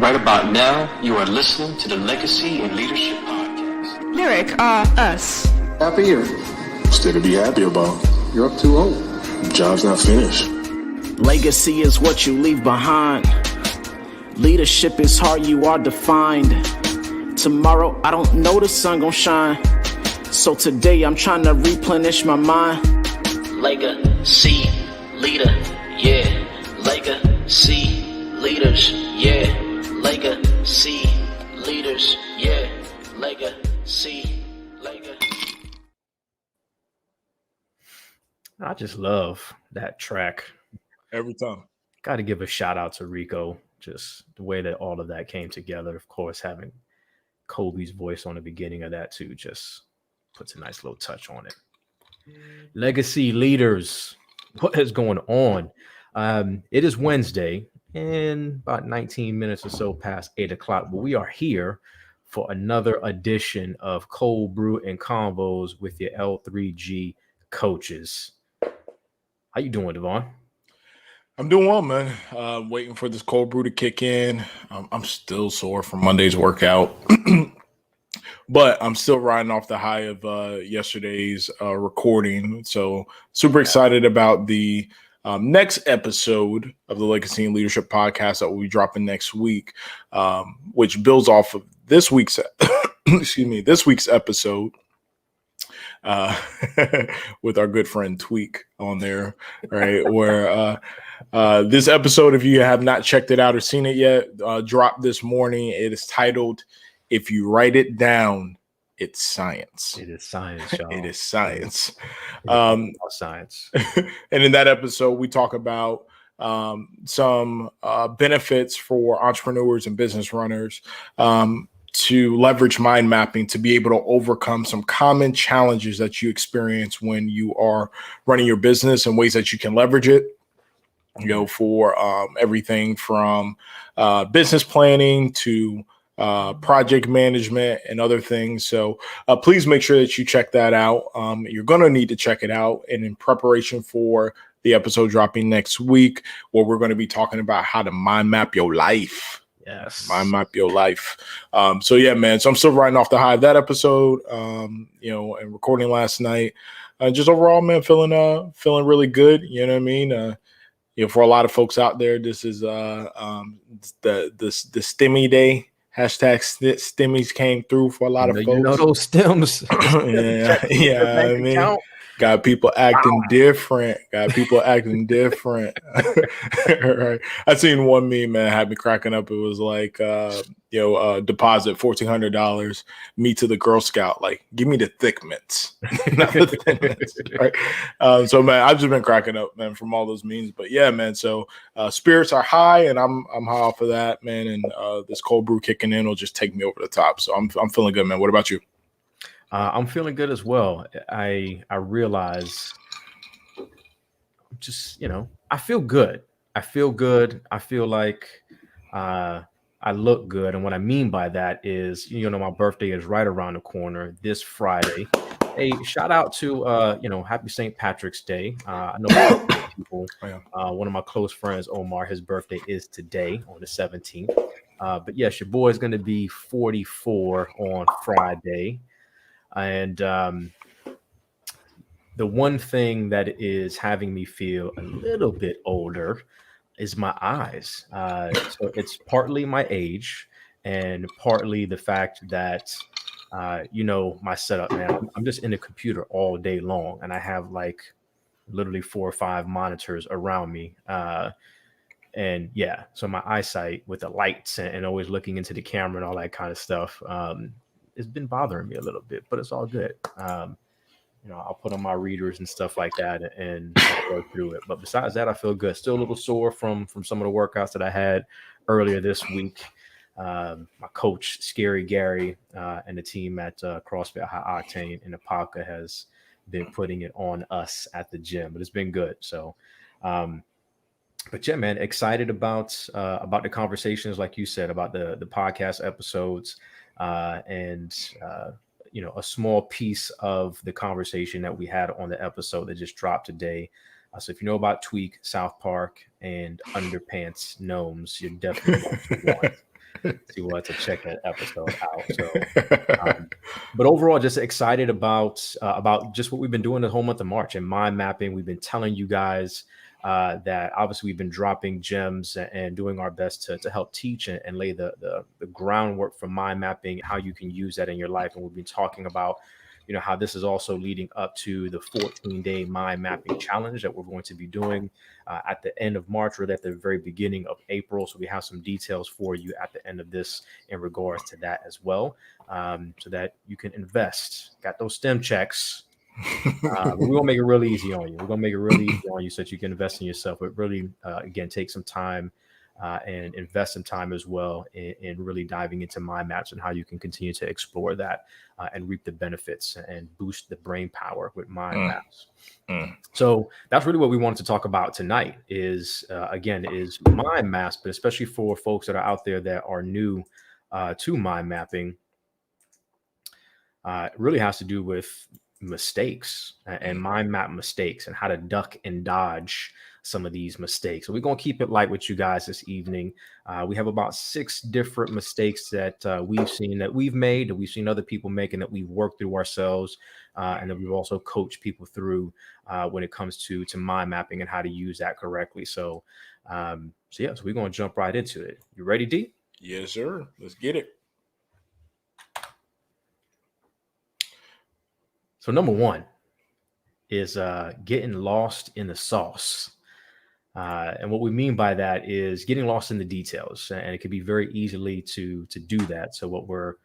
Right about now, you are listening to the Legacy and Leadership Podcast. Lyric are us. Happy here. Still to be happy about. You're up too old. Job's not finished. Legacy is what you leave behind. Leadership is how you are defined. Tomorrow, I don't know the sun gon' shine. So today, I'm trying to replenish my mind. Legacy, leader, yeah. Legacy, leaders, yeah. Legacy, leaders, yeah. Legacy. I just love that track. Every time. Got to give a shout out to Rico. Just the way that all of that came together. Of course, having Kobe's voice on the beginning of that too just puts a nice little touch on it. Legacy leaders, what is going on? It is Wednesday and about 19 minutes or so past 8 o'clock, but we are here for another edition of Cold Brew and Convos with your L3G coaches. How you doing, Devon? I'm doing well, man. Waiting for this cold brew to kick in. I'm still sore from Monday's workout, but I'm still riding off the high of yesterday's recording. So super excited about the next episode of the Legacy and Leadership Podcast that will be dropping next week, which builds off of this week's this week's episode. With our good friend Tweak on there, right? Where this episode, if you have not checked it out or seen it yet, dropped this morning. It is titled, "If You Write It Down, It's Science." It is science, y'all. It is science. Science. And in that episode, we talk about some benefits for entrepreneurs and business runners to leverage mind mapping to be able to overcome some common challenges that you experience when you are running your business and ways that you can leverage it, you know, for everything from business planning to project management and other things. So please make sure that you check that out. You're going to need to check it out. And in preparation for the episode dropping next week, where we're going to be talking about how to mind map your life. Yes. Mind map your life. So yeah, man. So I'm still riding off the high of that episode, you know, and recording last night. Just overall, man, feeling really good. You know what I mean? You know, for a lot of folks out there, this is the STEMI day. Hashtag STEMIs came through for a lot of folks. You know those stems. yeah. I mean, got people acting different. Right. I seen one meme, man, had me cracking up. It was like, deposit $1,400, me to the Girl Scout. Like, give me the thick mints, not the thin mints. Right. So, man, I've just been cracking up, man, from all those memes. But yeah, man. So spirits are high, and I'm high off of that, man. And this cold brew kicking in will just take me over the top. So I'm feeling good, man. What about you? I'm feeling good as well. I realize just, you know, I feel good. I feel like I look good. And what I mean by that is, you know, my birthday is right around the corner this Friday. Hey, shout out to, happy St. Patrick's Day. I know a lot of people, one of my close friends, Omar, his birthday is today on the 17th. But yes, your boy is going to be 44 on Friday. And the one thing that is having me feel a little bit older is my eyes. So it's partly my age and partly the fact that, my setup, man, I'm just in the computer all day long. And I have like literally 4 or 5 monitors around me. And yeah, so my eyesight with the lights and always looking into the camera and all that kind of stuff, it's been bothering me a little bit, but it's all good. I'll put on my readers and stuff like that and work through it. But besides that, I feel good. Still a little sore from some of the workouts that I had earlier this week. My coach, Scary Gary, and the team at CrossFit High Octane in Apaka has been putting it on us at the gym, but it's been good. So, but yeah, man, excited about the conversations, like you said, about the podcast episodes. And a small piece of the conversation that we had on the episode that just dropped today. So if you know about Tweak, South Park, and Underpants Gnomes, you're definitely going to want See, we'll have to check that episode out. So, but overall, just excited about just what we've been doing the whole month of March and mind mapping. We've been telling you guys that obviously we've been dropping gems and doing our best to help teach and lay the groundwork for mind mapping, how you can use that in your life. And we've been talking about, how this is also leading up to the 14-day mind mapping challenge that we're going to be doing at the end of March, or at the very beginning of April. So we have some details for you at the end of this in regards to that as well, so that you can invest. Got those STEM checks. But we're gonna make it really easy on you. We're gonna make it really easy on you so that you can invest in yourself. But really, again, take some time and invest some time as well in really diving into mind maps and how you can continue to explore that and reap the benefits and boost the brain power with mind maps. So that's really what we wanted to talk about tonight. Is mind maps, but especially for folks that are out there that are new to mind mapping. It really has to do with mistakes and mind map mistakes and how to duck and dodge some of these mistakes. So we're going to keep it light with you guys this evening. We have about 6 different mistakes that we've seen, that we've made, that we've seen other people making, that we've worked through ourselves, and that we've also coached people through when it comes to mind mapping and how to use that correctly. So we're going to jump right into it. You ready, D? Yes, sir. Let's get it. So number 1 is getting lost in the sauce. And what we mean by that is getting lost in the details. And it can be very easily to do that. So what we're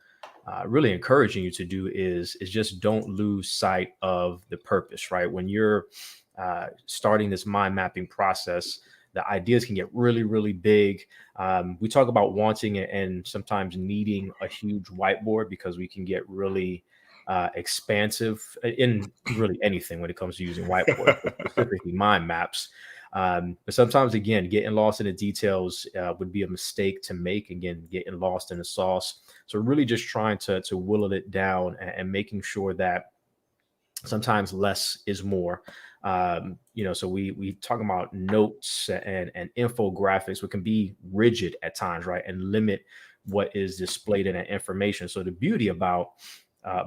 really encouraging you to do is just don't lose sight of the purpose, right? When you're starting this mind mapping process, the ideas can get really, really big. We talk about wanting and sometimes needing a huge whiteboard because we can get really expansive in really anything when it comes to using whiteboard, specifically mind maps. But sometimes, again, getting lost in the details would be a mistake to make. Again, getting lost in the sauce. So really just trying to whittle it down and making sure that sometimes less is more. So we talk about notes and infographics, which can be rigid at times, right? And limit what is displayed in that information. So the beauty about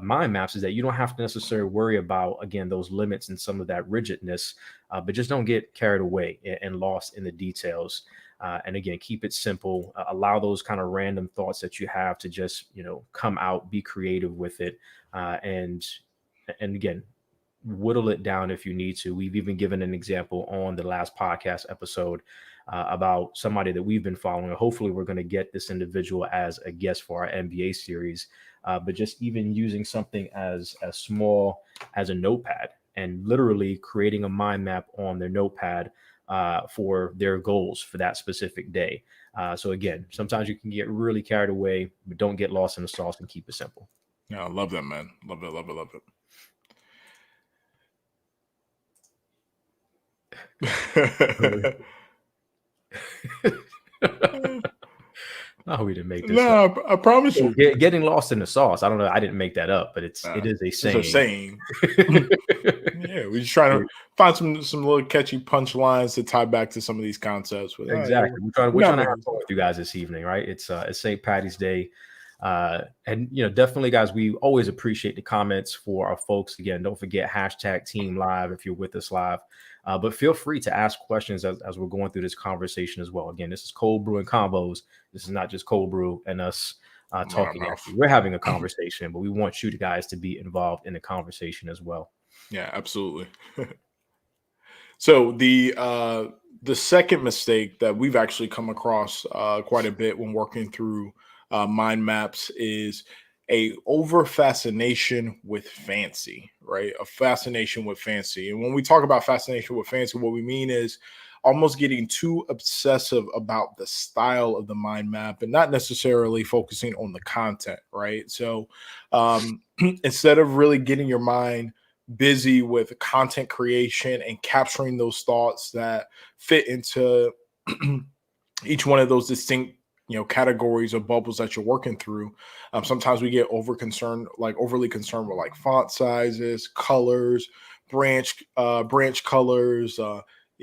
mind maps is that you don't have to necessarily worry about, again, those limits and some of that rigidness, but just don't get carried away and lost in the details. And again, keep it simple. Allow those kind of random thoughts that you have to just, come out, be creative with it. And again, whittle it down if you need to. We've even given an example on the last podcast episode about somebody that we've been following. Hopefully we're going to get this individual as a guest for our NBA series. But just even using something as small as a notepad and literally creating a mind map on their notepad for their goals for that specific day. So again, sometimes you can get really carried away, but don't get lost in the sauce and keep it simple. Yeah, I love that, man. Love it, love it, love it. No, we didn't make this. No, I promise you. Getting lost in the sauce. I don't know. I didn't make that up, but it is a saying. It's a saying. Yeah, we're just trying to find some little catchy punchlines to tie back to some of these concepts. But, exactly. We're trying to have fun with you guys this evening, right? It's St. Patty's Day. And definitely, guys, we always appreciate the comments for our folks. Again, don't forget #TeamLive if you're with us live. But feel free to ask questions as we're going through this conversation as well. Again, this is Cold Brew and Combos. This is not just Cold Brew and us talking. We're having a conversation, but we want you guys to be involved in the conversation as well. Yeah, absolutely. So the second mistake that we've actually come across quite a bit when working through mind maps is a over fascination with fancy, right? A fascination with fancy. And when we talk about fascination with fancy, what we mean is almost getting too obsessive about the style of the mind map and not necessarily focusing on the content, right? So instead of really getting your mind busy with content creation and capturing those thoughts that fit into each one of those distinct categories or bubbles that you're working through. Sometimes we get overly concerned with like font sizes, colors, branch colors,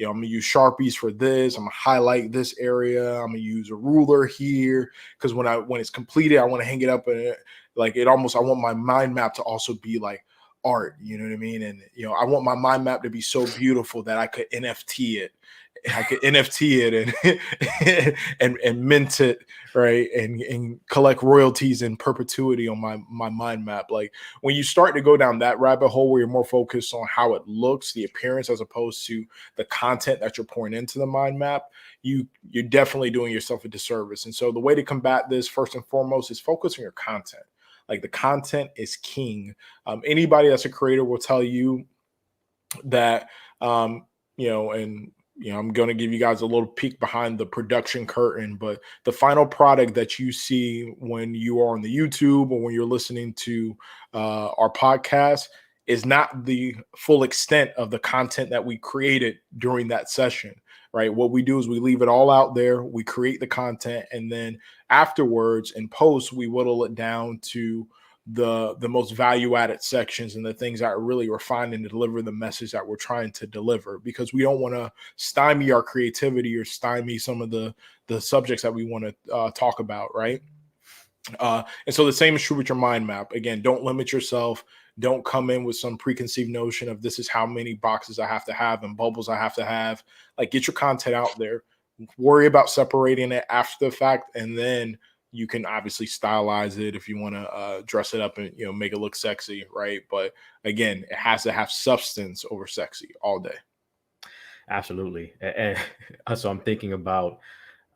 I'm gonna use Sharpies for this. I'm gonna highlight this area. I'm gonna use a ruler here because when it's completed, I want to hang it up and I want my mind map to also be like art. You know what I mean? And I want my mind map to be so beautiful that I could NFT it. I could NFT it and mint it, right, and collect royalties in perpetuity on my mind map. Like when you start to go down that rabbit hole where you're more focused on how it looks, the appearance, as opposed to the content that you're pouring into the mind map, you're definitely doing yourself a disservice. And so the way to combat this, first and foremost, is focus on your content. Like the content is king. Anybody that's a creator will tell you that, and I'm going to give you guys a little peek behind the production curtain, but the final product that you see when you are on the YouTube or when you're listening to our podcast is not the full extent of the content that we created during that session, right? What we do is we leave it all out there, we create the content, and then afterwards in post, we whittle it down to the most value added sections and the things that are really refined to deliver the message that we're trying to deliver, because we don't want to stymie our creativity or stymie some of the subjects that we want to talk about, right? And so the same is true with your mind map. Again, don't limit yourself. Don't come in with some preconceived notion of this is how many boxes I have to have and bubbles I have to have. Like, get your content out there. Worry about separating it after the fact, and then you can obviously stylize it if you want to dress it up and make it look sexy, right? But again, it has to have substance over sexy all day. Absolutely. And so I'm thinking about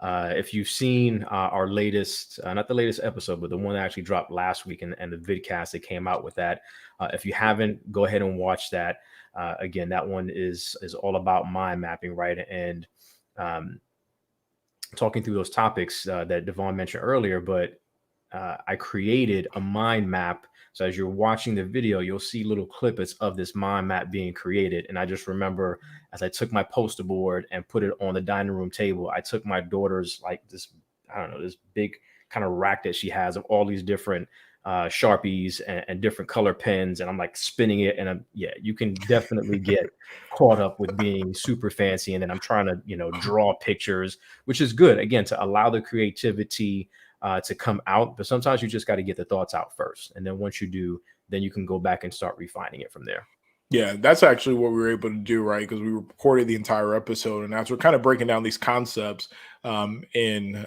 if you've seen our latest, not the latest episode, but the one that actually dropped last week, and the vidcast that came out with that. If you haven't, go ahead and watch that. Again, that one is all about mind mapping, right? And talking through those topics that Devon mentioned earlier, but I created a mind map. So as you're watching the video, you'll see little clippets of this mind map being created. And I just remember as I took my poster board and put it on the dining room table, I took my daughter's this big kind of rack that she has of all these different Sharpies and different color pens, and I'm like spinning it, and you can definitely get caught up with being super fancy, and then I'm trying to draw pictures, which is good, again, to allow the creativity to come out. But sometimes you just got to get the thoughts out first, and then once you do, then you can go back and start refining it from there. Yeah, that's actually what we were able to do, right? Because we recorded the entire episode, and as we're kind of breaking down these concepts in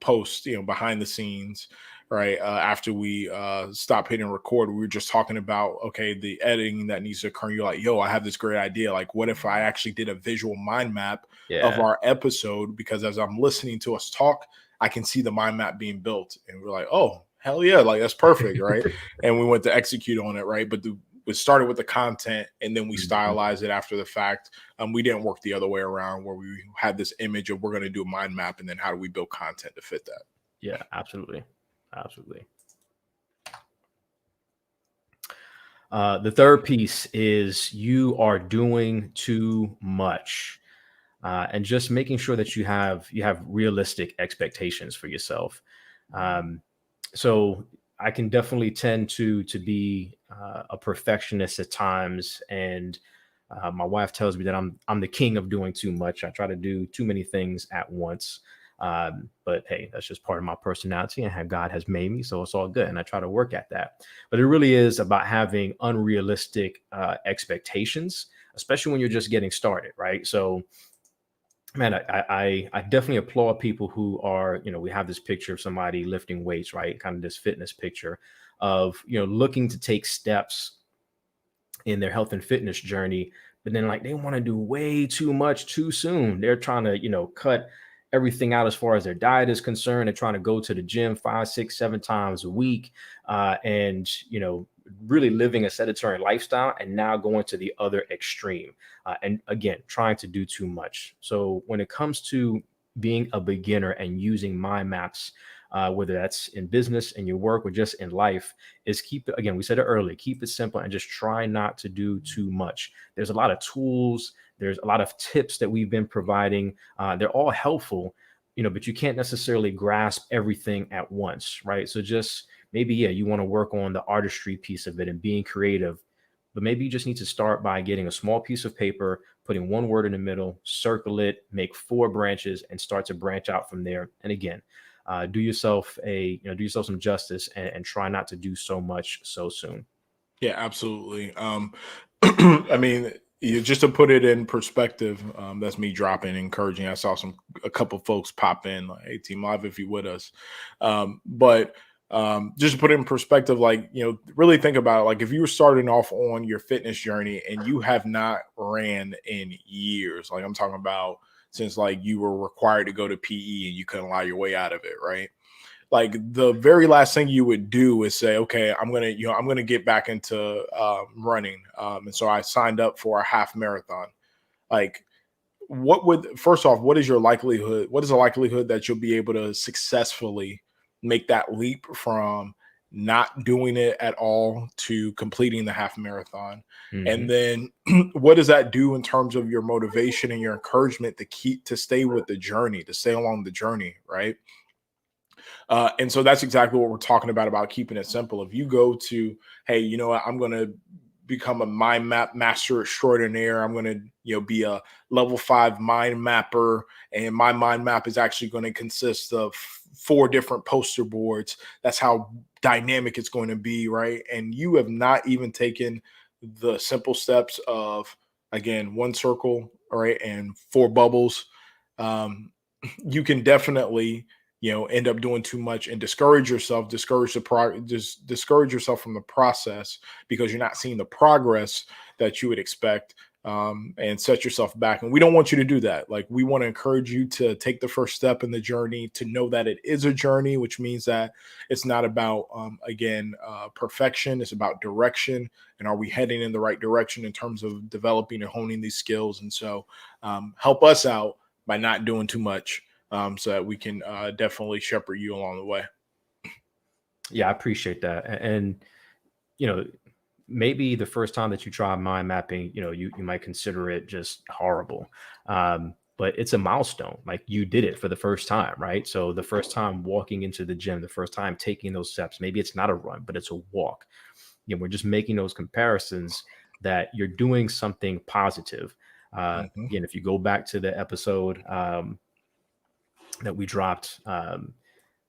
post, behind the scenes, right? After we stopped hitting record, we were just talking about, okay, the editing that needs to occur. You're like, yo, I have this great idea. Like, what if I actually did a visual mind map of our episode? Because as I'm listening to us talk, I can see the mind map being built. And we're like, oh, hell yeah, like that's perfect, right? And we went to execute on it, right? But we started with the content, and then we stylized it after the fact. We didn't work the other way around where we had this image of we're going to do a mind map, and then how do we build content to fit that? Yeah, absolutely. Absolutely. The third piece is you are doing too much, and just making sure that you have realistic expectations for yourself. So I can definitely tend to be a perfectionist at times, and my wife tells me that I'm the king of doing too much. I try to do too many things at once. But hey, that's just part of my personality and how God has made me. So it's all good. And I try to work at that. But it really is about having unrealistic expectations, especially when you're just getting started, right? So, man, I definitely applaud people who are, we have this picture of somebody lifting weights, right? Kind of this fitness picture of, looking to take steps in their health and fitness journey, but then like they want to do way too much too soon. They're trying to, cut everything out as far as their diet is concerned. They're trying to go to the gym 5, 6, 7 times a week, and really living a sedentary lifestyle, and now going to the other extreme, and again trying to do too much. So when it comes to being a beginner and using mind maps, whether that's in business, in your work, or just in life, is keep it, again, we said it earlier, keep it simple and just try not to do too much. There's a lot of tools, there's a lot of tips that we've been providing. They're all helpful, but you can't necessarily grasp everything at once, right? So just maybe, you want to work on the artistry piece of it and being creative. But maybe you just need to start by getting a small piece of paper, putting one word in the middle, circle it, make 4 branches, and start to branch out from there. And again, do yourself some justice, and try not to do so much so soon. Yeah, absolutely. I mean, just to put it in perspective, that's me dropping, encouraging. I saw a couple folks pop in, like, "Hey, Team Live, if you with us." But just to put it in perspective, like, really think about it. Like, if you were starting off on your fitness journey and you have not ran in years, like I'm talking about since like you were required to go to PE and you couldn't lie your way out of it, right? Like the very last thing you would do is say, okay, I'm gonna get back into running, and so I signed up for a half marathon. Like, first off, what is your likelihood? What is the likelihood that you'll be able to successfully make that leap from not doing it at all to completing the half marathon? And Mhm. then what does that do in terms of your motivation and your encouragement to stay with the journey, to stay along the journey, right? And so that's exactly what we're talking about keeping it simple. If you go to, hey, you know what, I'm going to become a mind map master extraordinaire. I'm going to, be a level 5 mind mapper, and my mind map is actually going to consist of 4 different poster boards. That's how dynamic it's going to be, right? And you have not even taken the simple steps of, again, 1 circle, all right, and 4 bubbles. You can definitely end up doing too much and discourage yourself, just discourage yourself from the process because you're not seeing the progress that you would expect, and set yourself back. And we don't want you to do that. Like, we want to encourage you to take the first step in the journey, to know that it is a journey, which means that it's not about, perfection. It's about direction. And are we heading in the right direction in terms of developing and honing these skills? And so, help us out by not doing too much, so that we can definitely shepherd you along the way. Yeah, I appreciate that. And you know, maybe the first time that you try mind mapping, you might consider it just horrible. But it's a milestone. Like, you did it for the first time, right? So the first time walking into the gym, the first time taking those steps, maybe it's not a run, but it's a walk. We're just making those comparisons that you're doing something positive. Mhm. Again, if you go back to the episode that we dropped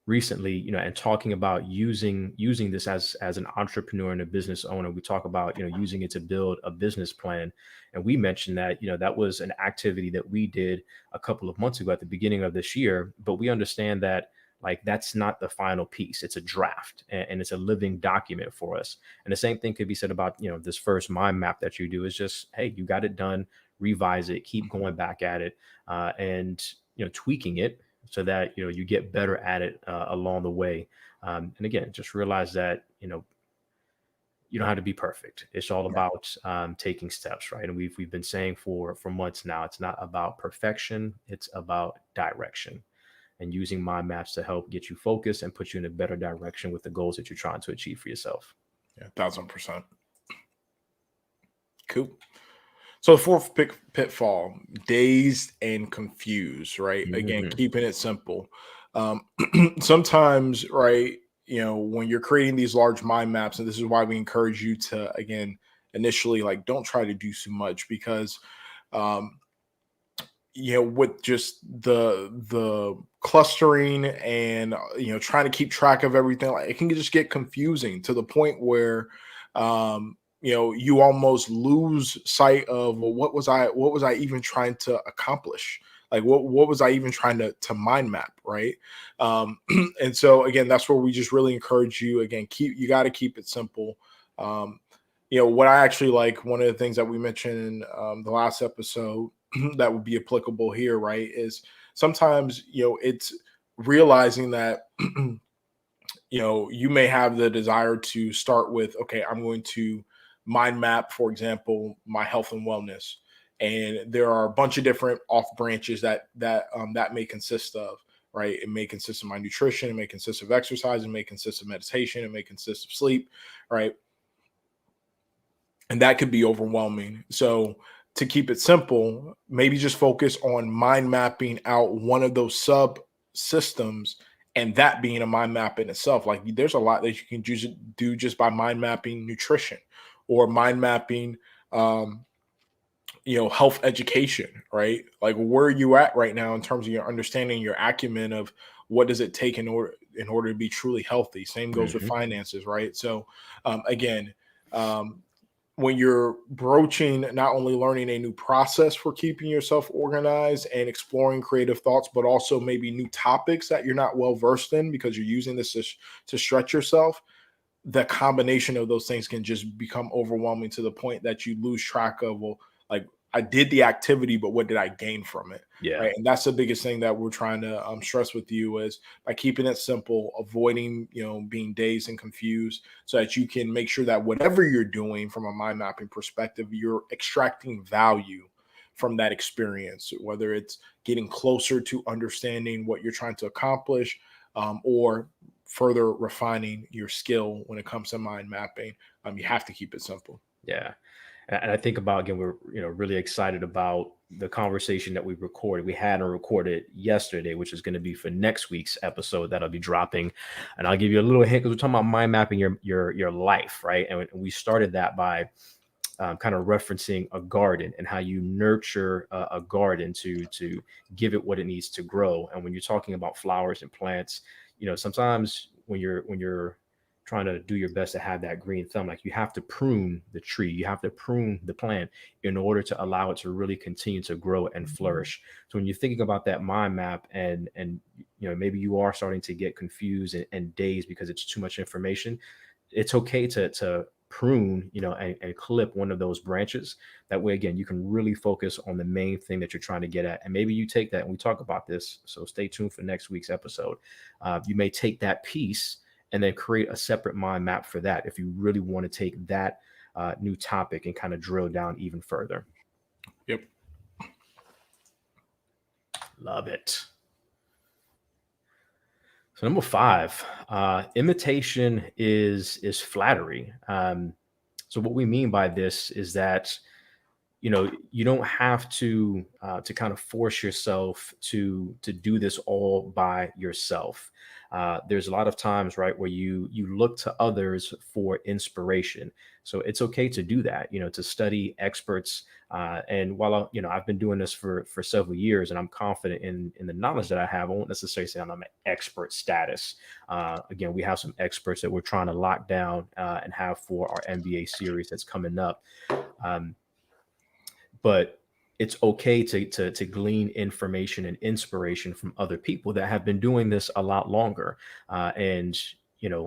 recently, and talking about using this as an entrepreneur and a business owner, we talk about using it to build a business plan. And we mentioned that that was an activity that we did a couple of months ago at the beginning of this year, but we understand that, like, that's not the final piece. It's a draft, and it's a living document for us. And the same thing could be said about this first mind map that you do. Is just, hey, you got it done, revise it, keep going back at it, and tweaking it so that you get better at it along the way. And again, just realize that you don't have to be perfect. It's all about taking steps, right? And we've been saying for months now, it's not about perfection, it's about direction, and using mind maps to help get you focused and put you in a better direction with the goals that you're trying to achieve for yourself. Yeah, 1,000%. Cool. So the fourth pitfall, dazed and confused, right? Again, Mhm. keeping it simple. Um, Sometimes, right, when you're creating these large mind maps, and this is why we encourage you to, again, initially, like, don't try to do too much, because um, with just the clustering and trying to keep track of everything, like, it can just get confusing to the point where you almost lose sight of, well, what was I even trying to accomplish? Like, what was I even trying to mind map, right? um and so, again, that's where we just really encourage you, again, you got to keep it simple. um what I actually like, one of the things that we mentioned in the last episode that would be applicable here, right, is sometimes it's realizing that you may have the desire to start with, okay, I'm going to mind map, for example, my health and wellness, and there are a bunch of different off branches that may consist of, right. It may consist of my nutrition, it may consist of exercise, it may consist of meditation, it may consist of sleep, right. And that could be overwhelming. So, to keep it simple, maybe just focus on mind mapping out one of those sub systems, and that being a mind map in itself. Like, there's a lot that you can do just by mind mapping nutrition, or mind mapping, health education, right? Like, where are you at right now in terms of your understanding, your acumen of what does it take in order to be truly healthy? Same goes with Hmm. finances, right? So, again, um, when you're broaching not only learning a new process for keeping yourself organized and exploring creative thoughts, but also maybe new topics that you're not well versed in because you're using this to stretch yourself, the combination of those things can just become overwhelming to the point that you lose track of, well, like, I did the activity, but what did I gain from it? Yeah. Right. And that's the biggest thing that we're trying to stress with you, is by keeping it simple, avoiding, being dazed and confused, so that you can make sure that whatever you're doing from a mind mapping perspective, you're extracting value from that experience, whether it's getting closer to understanding what you're trying to accomplish, or further refining your skill when it comes to mind mapping. You have to keep it simple. Yeah. And I think about, again, we're really excited about the conversation that we had and recorded yesterday, which is going to be for next week's episode that'll be dropping. And I'll give you a little hint, because we're talking about mind mapping your life, right? And we started that by kind of referencing a garden and how you nurture a garden to give it what it needs to grow. And when you're talking about flowers and plants, sometimes when you're trying to do your best to have that green thumb, like, you have to prune the tree, you have to prune the plant in order to allow it to really continue to grow and flourish. So when you're thinking about that mind map, and maybe you are starting to get confused and dazed because it's too much information, it's okay to prune, and clip one of those branches. That way, again, you can really focus on the main thing that you're trying to get at. And maybe you take that, and we talk about this, so stay tuned for next week's episode. You may take that piece and then create a separate mind map for that, if you really want to take that new topic and kind of drill down even further. Yep. Love it. So number 5, imitation is flattery. So what we mean by this is that you don't have to kind of force yourself to do this all by yourself. There's a lot of times, right, where you look to others for inspiration. So it's okay to do that, to study experts. And while I've been doing this for several years, and I'm confident in the knowledge that I have, I won't necessarily say I'm an expert status. Again, we have some experts that we're trying to lock down and have for our MBA series that's coming up. But it's okay to glean information and inspiration from other people that have been doing this a lot longer, and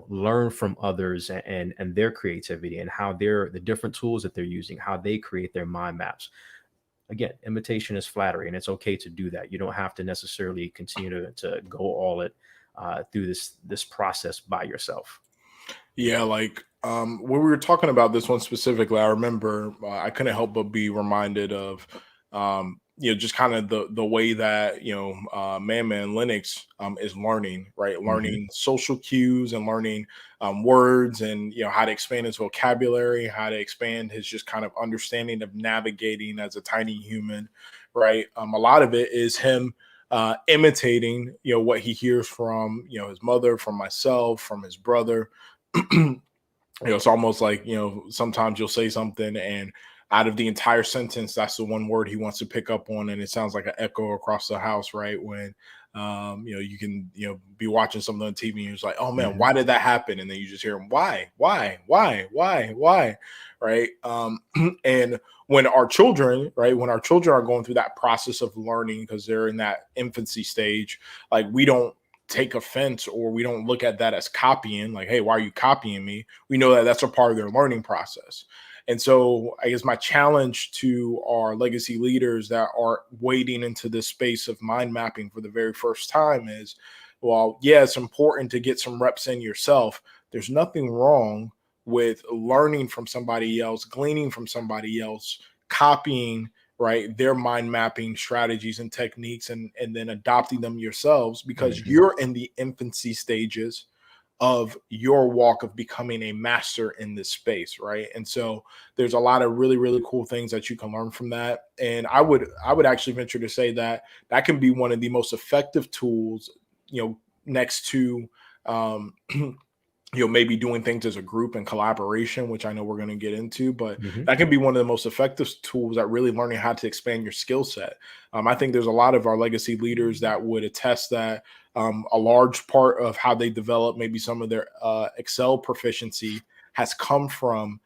learn from others and their creativity, and how the different tools that they're using, how they create their mind maps. Again, imitation is flattery, and it's okay to do that. You don't have to necessarily continue to go all it through this process by yourself. Yeah, like, when we were talking about this one specifically, I remember I couldn't help but be reminded of, just kind of the way that Man Linux is learning, right? Hmm. Learning social cues and learning words, and how to expand his vocabulary, how to expand his just kind of understanding of navigating as a tiny human, right? A lot of it is him imitating what he hears from his mother, from myself, from his brother. It's almost like, sometimes you'll say something, and out of the entire sentence, that's the one word he wants to pick up on, and it sounds like an echo across the house, right? When you can be watching something on TV, and you're just like, oh man, Hmm. why did that happen? And then you just hear him, why, right? And when our children, right, when our children are going through that process of learning, because they're in that infancy stage, like, we don't take offense, or we don't look at that as copying, like, hey, why are you copying me? We know that that's a part of their learning process. And so I guess my challenge to our legacy leaders that are wading into this space of mind mapping for the very first time is, well, yeah, it's important to get some reps in yourself. There's nothing wrong with learning from somebody else, gleaning from somebody else, copying, right, their mind mapping strategies and techniques, and then adopting them yourselves, because Hmm. you're in the infancy stages of your walk of becoming a master in this space, right? And so there's a lot of really, really cool things that you can learn from that. And I would actually venture to say that that can be one of the most effective tools, next to um maybe doing things as a group and collaboration, which I know we're going to get into, but Mhm. that can be one of the most effective tools at really learning how to expand your skill set. I think there's a lot of our legacy leaders that would attest that a large part of how they develop maybe some of their Excel proficiency has come from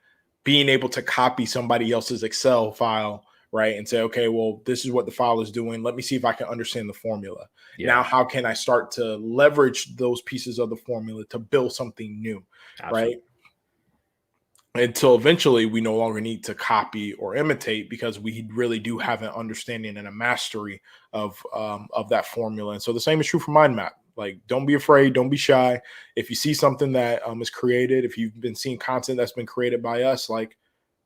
being able to copy somebody else's Excel file, right? And say, okay, well, this is what the file is doing. Let me see if I can understand the formula. Now, Yeah, how can I start to leverage those pieces of the formula to build something new, right? absolutely. Until eventually we no longer need to copy or imitate because we really do have an understanding and a mastery of that formula. And so the same is true for mind map. Like, don't be afraid, don't be shy. If you see something that is created, if you've been seeing content that's been created by us, like,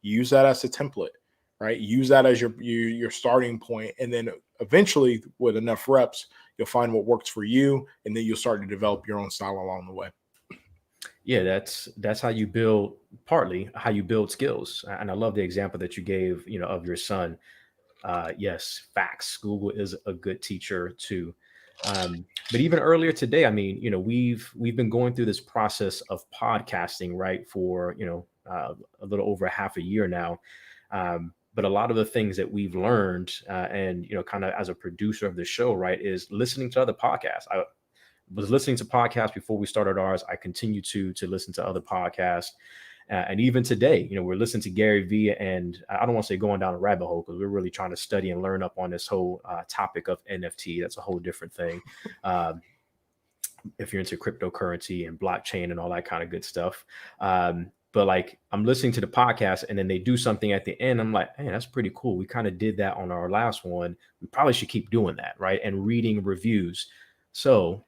use that as a template, right? Use that as your starting point, and then eventually, with enough reps, you'll find what works for you, and then you'll start to develop your own style along the way. Yeah, that's how you build, partly how you build skills. And I love the example that you gave, of your son. Yes, facts. Google is a good teacher too. But even earlier today, I mean, we've been going through this process of podcasting, right, for a little over half a year now. But a lot of the things that we've learned, and kind of as a producer of the show, right, is listening to other podcasts. I was listening to podcasts before we started ours. I continue to listen to other podcasts. And even today, we're listening to Gary Vee, and I don't want to say going down a rabbit hole because we're really trying to study and learn up on this whole topic of NFT. That's a whole different thing. Um, if you're into cryptocurrency and blockchain and all that kind of good stuff. But like, I'm listening to the podcast and then they do something at the end. I'm like, hey, that's pretty cool. We kind of did that on our last one. We probably should keep doing that, right? And reading reviews. So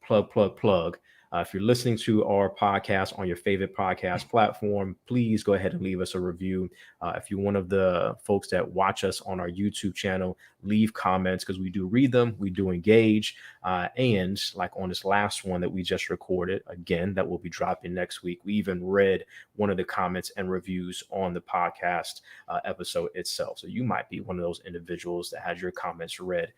plug. If you're listening to our podcast on your favorite podcast platform, please go ahead and leave us a review. If you're one of the folks that watch us on our YouTube channel, leave comments because we do read them, we do engage. And like on this last one that we just recorded, again, that will be dropping next week, we even read one of the comments and reviews on the podcast episode itself. So you might be one of those individuals that has your comments read.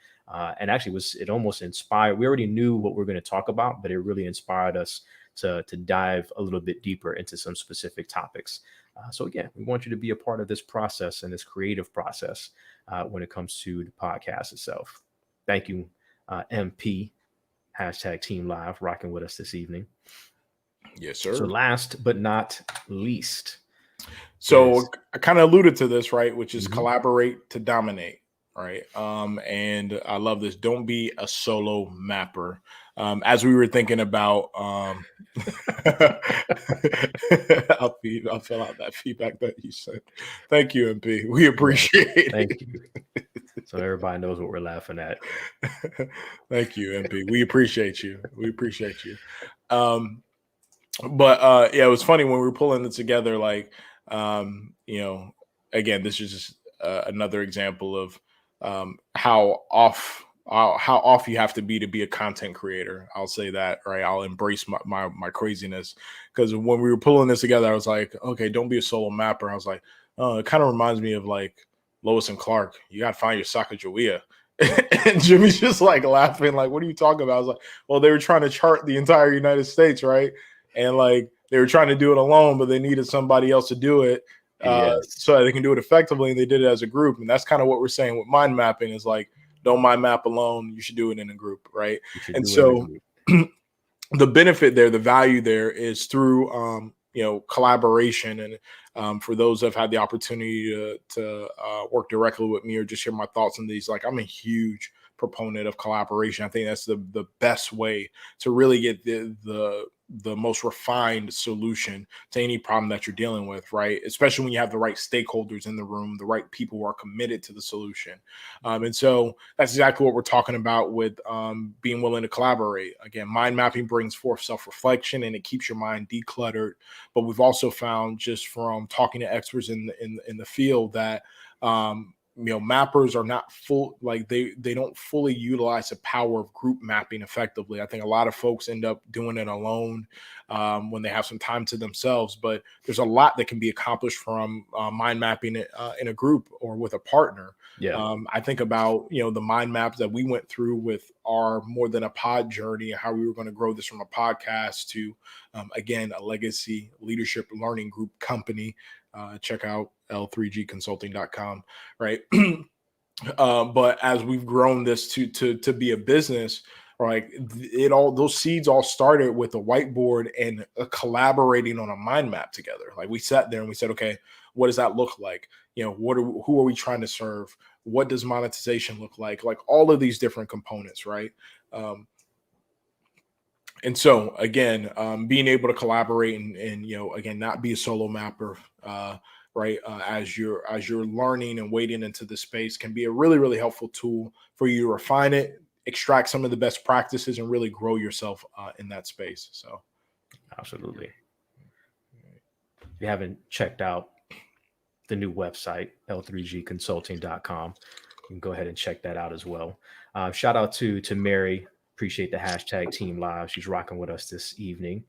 And actually it almost inspired. We already knew what we're going to talk about, but it really inspired us to dive a little bit deeper into some specific topics. So again, we want you to be a part of this process and this creative process when it comes to the podcast itself. Thank you, MP, hashtag Team Live, rocking with us this evening. Yes, So sir. last but not least So is I kind of alluded to this, right? Which is Mhm. collaborate to dominate, right? And I love this. Don't be a solo mapper. As we were thinking about, I'll fill out that feedback that you said. Thank you, MP. We Yeah, appreciate thank it. you. So everybody knows what we're laughing at. Thank you, MP. We appreciate you. We appreciate you. Um, but yeah, it was funny when we were pulling it together. Like, you know, again, this is just another example of how off you have to be a content creator. I'll say that, right? I'll embrace my craziness, because when we were pulling this together, I was like, okay, don't be a solo mapper. I was like, oh, it kind of reminds me of like Lois and Clark. You got to find your Sacagawea. And Jimmy's just like laughing, like, what are you talking about? I was like, well, they were trying to chart the entire United States, right? And like they were trying to do it alone, but they needed somebody else to do it Yes, so they can do it effectively. And they did it as a group, and that's kind of what we're saying with mind mapping is like, don't mind map alone. You should do it in a group, right? you should And do it in a so group. the benefit there, the value there is through collaboration. And for those that have had the opportunity to work directly with me or just share my thoughts on these, like, I'm a huge proponent of collaboration. I think that's the best way to really get the most refined solution to any problem that you're dealing with, right? Especially when you have the right stakeholders in the room, the right people who are committed to the solution. And so that's exactly what we're talking about with being willing to collaborate. Again, mind mapping brings forth self-reflection and it keeps your mind decluttered. But we've also found, just from talking to experts in the field, that mappers are not full, like they don't fully utilize the power of group mapping effectively. I think a lot of folks end up doing it alone when they have some time to themselves, but there's a lot that can be accomplished from mind mapping in a group or with a partner. Yeah. I think about, the mind maps that we went through with our More Than a Pod journey and how we were going to grow this from a podcast to, again, a legacy leadership learning group company. Check out l3gconsulting.com, right? But as we've grown this to be a business, right, those seeds all started with a whiteboard and collaborating on a mind map together. Like we sat there and we said, okay, what does that look like? Who are we trying to serve? What does monetization look like? Like all of these different components, right? And so again, being able to collaborate and again, not be a solo mapper, right? As you're learning and wading into the space can be a really, really helpful tool for you to refine it, extract some of the best practices, and really grow yourself in that space. So, absolutely. If you haven't checked out the new website, l3gconsulting.com, you can go ahead and check that out as well. Shout out to Mary. Appreciate the hashtag Team Live. She's rocking with us this evening.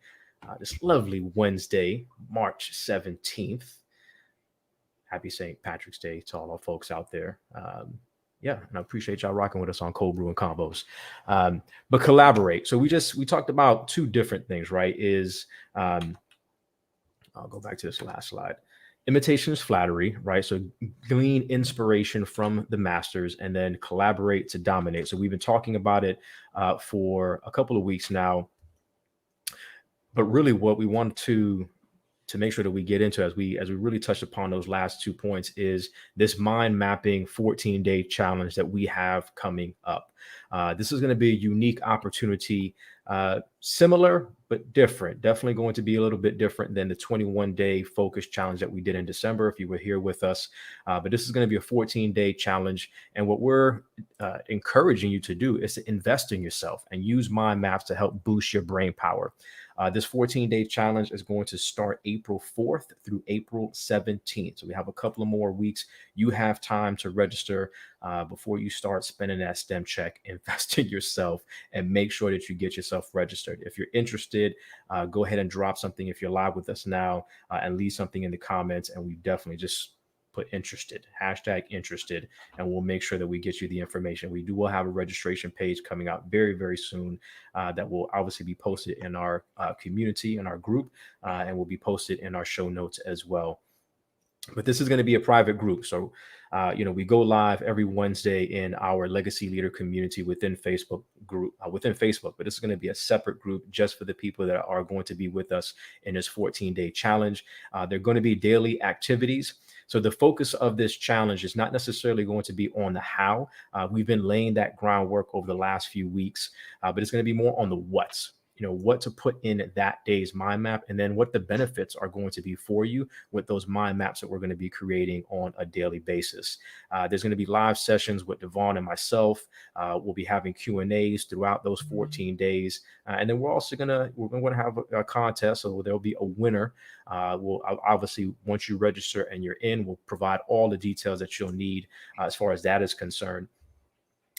This lovely Wednesday, March 17th. Happy St. Patrick's Day to all our folks out there. And I appreciate y'all rocking with us on Cold Brew and Combos. But collaborate. So we talked about two different things, right? I'll go back to this last slide. Imitation is flattery, right? So glean inspiration from the masters and then collaborate to dominate. So we've been talking about it for a couple of weeks now. But really what we want to make sure that we get into as we really touched upon those last 2 points is this mind mapping 14-day challenge that we have coming up. This is going to be a unique opportunity, similar but different. Definitely going to be a little bit different than the 21-day focus challenge that we did in December, if you were here with us. But this is going to be a 14-day challenge. And what we're encouraging you to do is to invest in yourself and use mind maps to help boost your brain power. This 14-day challenge is going to start April 4th through April 17th. So we have a couple of more weeks. You have time to register before you start spending that STEM check. Invest in yourself and make sure that you get yourself registered. If you're interested, go ahead and drop something if you're live with us now and leave something in the comments. And we definitely just put interested, hashtag interested, and we'll make sure that we get you the information. We will have a registration page coming out very, very soon that will obviously be posted in our community, in our group, and will be posted in our show notes as well. But this is going to be a private group. So, we go live every Wednesday in our Legacy Leader community within Facebook group, but this is going to be a separate group just for the people that are going to be with us in this 14-day challenge. They're going to be daily activities. So the focus of this challenge is not necessarily going to be on the how. We've been laying that groundwork over the last few weeks, but it's going to be more on the what's. What to put in that day's mind map, and then what the benefits are going to be for you with those mind maps that we're going to be creating on a daily basis. There's going to be live sessions with Devon and myself. We'll be having Q&As throughout those 14 days. And then we're going to have a contest. So there'll be a winner. We'll obviously, once you register and you're in, we'll provide all the details that you'll need as far as that is concerned.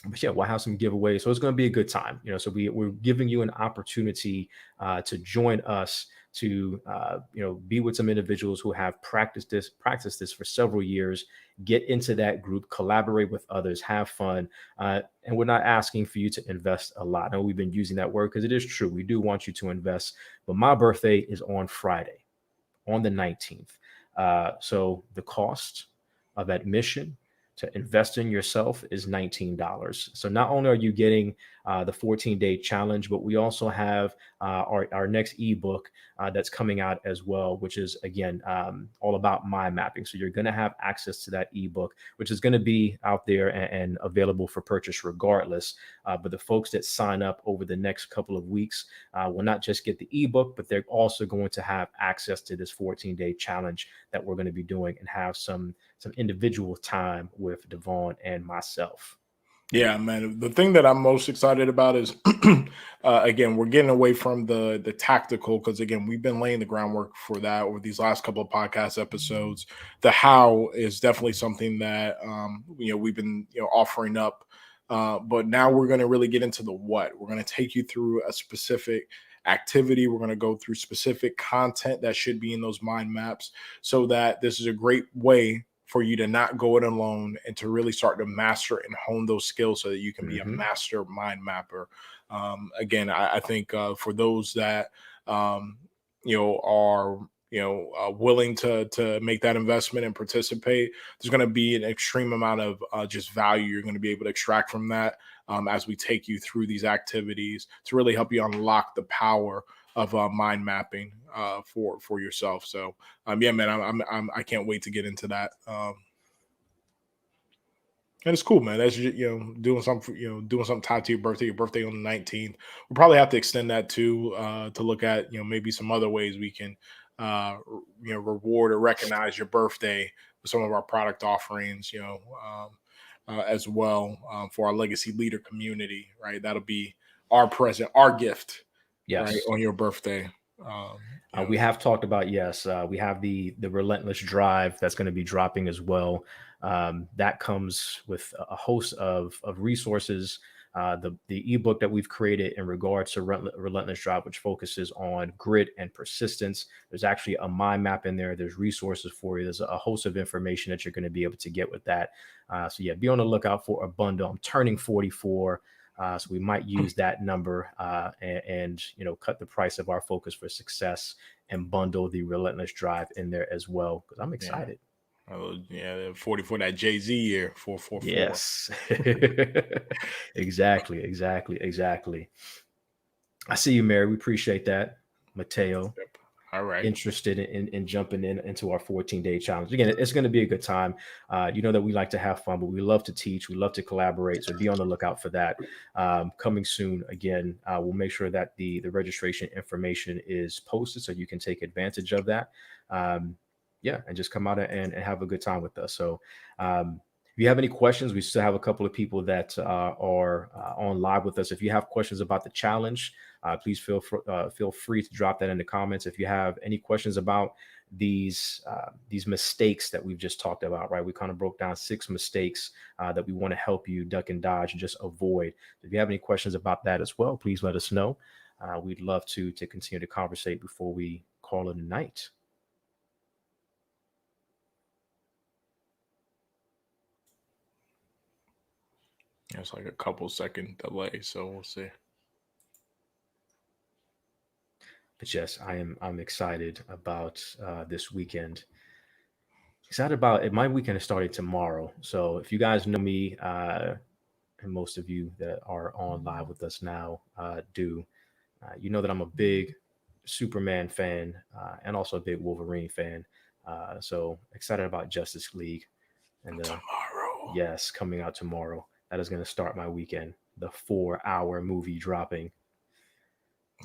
But yeah, we'll have some giveaways. So it's going to be a good time. So we're giving you an opportunity to join us to, be with some individuals who have practiced this for several years, get into that group, collaborate with others, have fun. And we're not asking for you to invest a lot. I know we've been using that word because it is true. We do want you to invest. But my birthday is on Friday, on the 19th. So the cost of admission to invest in yourself is $19. So not only are you getting the 14-day challenge, but we also have our next ebook that's coming out as well, which is, again, all about mind mapping. So you're going to have access to that ebook, which is going to be out there and available for purchase regardless. But the folks that sign up over the next couple of weeks will not just get the ebook, but they're also going to have access to this 14-day challenge that we're going to be doing and have some individual time with Devon and myself. Yeah, man. The thing that I'm most excited about is, again, we're getting away from the tactical because again, we've been laying the groundwork for that over these last couple of podcast episodes. The how is definitely something that we've been offering up, but now we're going to really get into the what. We're going to take you through a specific activity. We're going to go through specific content that should be in those mind maps, so that this is a great way for you to not go it alone and to really start to master and hone those skills so that you can be a Hmm. master mind mapper. Again, I think for those that um, are willing to make that investment and participate, there's going to be an extreme amount of just value you're going to be able to extract from that as we take you through these activities to really help you unlock the power of mind mapping for yourself. So yeah, man, I can't wait to get into that. And it's cool, man. That's doing something tied to your birthday on the 19th. We'll probably have to extend that to look at maybe some other ways we can reward or recognize your birthday with some of our product offerings. As well for our legacy leader community, right? That'll be our present, our gift, right, Yes. on your birthday. Um, you know, We have talked about, yes, we have the relentless drive that's going to be dropping as well. That comes with a host of resources. The ebook that we've created in regards to relentless drive, which focuses on grit and persistence. There's actually a mind map in there. There's resources for you. There's a host of information that you're going to be able to get with that. So yeah, be on the lookout for a bundle. I'm turning 44. So we might use that number and cut the price of our focus for success and bundle the relentless drive in there as well because I'm yeah. excited. Oh, yeah, 44, that Jay-Z year, 444. Yes, exactly. I see you, Mary. We appreciate that, Mateo. Yep. All right. Interested in jumping into our 14-day challenge. Again, it's going to be a good time. You know that we like to have fun, but we love to teach. We love to collaborate. So be on the lookout for that. Coming soon. Again, we'll make sure that the registration information is posted so you can take advantage of that. Yeah, and just come out and have a good time with us. So if you have any questions, we still have a couple of people that are on live with us. If you have questions about the challenge, please feel free to drop that in the comments. If you have any questions about these mistakes that we've just talked about, right? We kind of broke down 6 mistakes that we want to help you duck and dodge and just avoid. If you have any questions about that as well, please let us know. We'd love to continue to conversate before we call it a night. It's like a couple second delay, so we'll see. But yes, I'm excited about this weekend. Excited about it. My weekend is starting tomorrow. So if you guys know me, and most of you that are on live with us now do, you know that I'm a big Superman fan and also a big Wolverine fan. So excited about Justice League and Tomorrow. yes, coming out tomorrow. That is going to start my weekend. The 4-hour movie dropping.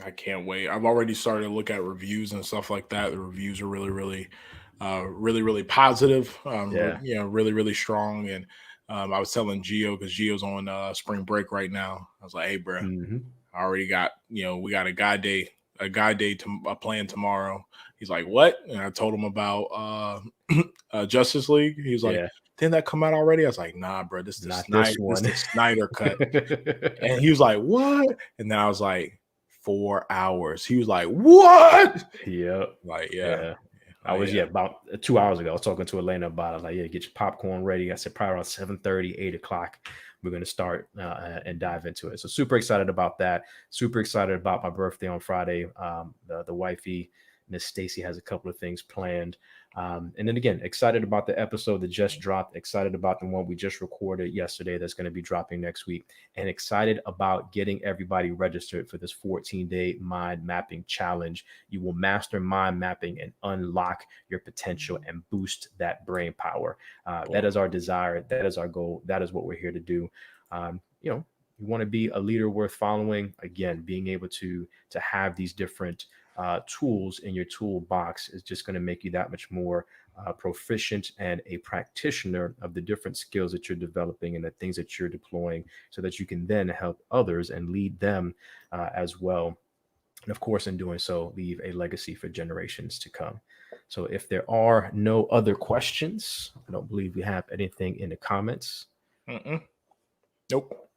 I can't wait. I've already started to look at reviews and stuff like that. The reviews are really positive. Yeah. Really, really strong. And I was telling Gio because Gio's on spring break right now. I was like, "Hey, bro, Hmm. I already got we got a guy day to a plan tomorrow." He's like, "What?" And I told him about Justice League. He's like, Yeah. "Didn't that come out already?" I was like, "Nah, bro, Not this This one. the Snyder cut." And he was like, "What?" And then I was like, 4 hours. He was like, "What?" Yep. Like, yeah. Yeah. I Oh, was, yeah. about 2 hours ago. I was talking to Elena about it. Like, yeah, get your popcorn ready. I said probably around 7:30, 8 o'clock. We're going to start and dive into it. So super excited about that. Super excited about my birthday on Friday. The wifey, Miss Stacy, has a couple of things planned. And then again, excited about the episode that just dropped. Excited about the one we just recorded yesterday that's going to be dropping next week. And excited about getting everybody registered for this 14-day mind mapping challenge. You will master mind mapping and unlock your potential and boost that brain power. That is our desire. That is our goal. That is what we're here to do. You want to be a leader worth following. Again, being able to have these different tools in your toolbox is just going to make you that much more proficient and a practitioner of the different skills that you're developing and the things that you're deploying, so that you can then help others and lead them as well. And of course, in doing so, leave a legacy for generations to come. So if there are no other questions, I don't believe we have anything in the comments. Nope.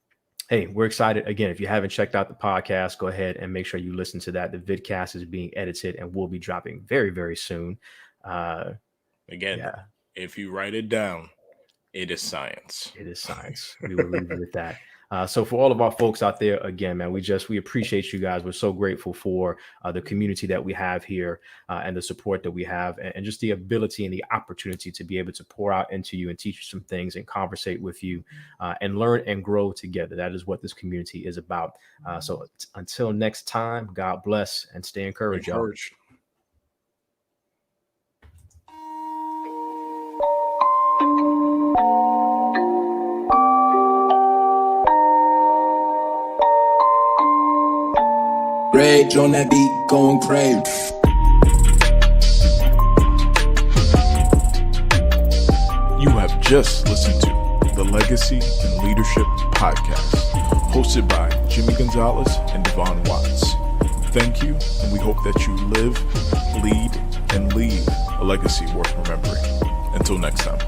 Hey, we're excited. Again, if you haven't checked out the podcast, go ahead and make sure you listen to that. The vidcast is being edited and will be dropping very, very soon. Again, if you write it down, it is science. It is science. We will leave it with that. So for all of our folks out there, again, man, we appreciate you guys. We're so grateful for the community that we have here and the support that we have, and just the ability and the opportunity to be able to pour out into you and teach you some things and conversate with you and learn and grow together. That is what this community is about. So until next time, God bless and stay encouraged, y'all. Rage on that beat, going crazy. You have just listened to the Legacy and Leadership Podcast, hosted by Jimmy Gonzalez and Devon Watts. Thank you, and we hope that you live, lead, and leave a legacy worth remembering. Until next time.